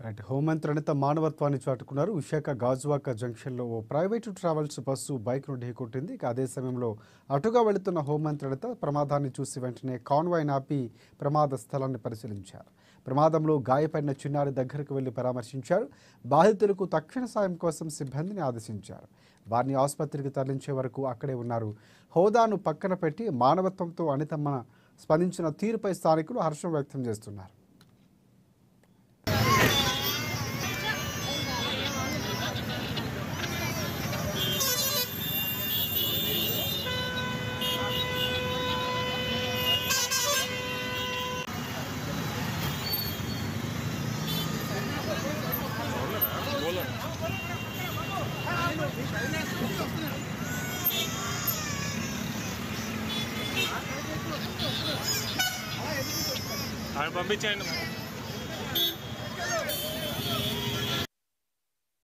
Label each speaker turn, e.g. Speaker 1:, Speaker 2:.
Speaker 1: Right. హోంమంత్రి అనిత మానవత్వాన్ని చాటుకున్నారు. విశాఖ గాజువాక జంక్షన్లో ఓ ప్రైవేటు ట్రావెల్స్ బస్సు బైక్ను ఢీకొట్టింది. అదే సమయంలో అటుగా వెళుతున్న హోంమంత్రి అనిత ప్రమాదాన్ని చూసి వెంటనే కాన్వాయ్ని ఆపి ప్రమాద స్థలాన్ని పరిశీలించారు. ప్రమాదంలో గాయపడిన చిన్నారి దగ్గరకు వెళ్లి పరామర్శించారు. బాధితులకు తక్షణ సాయం కోసం సిబ్బందిని ఆదేశించారు. వారిని ఆసుపత్రికి తరలించే వరకు అక్కడే ఉన్నారు. హోదాను పక్కన పెట్టి మానవత్వంతో అనితమ్మ స్పందించిన తీరుపై స్థానికులు హర్షం వ్యక్తం చేస్తున్నారు.
Speaker 2: పంపించండి.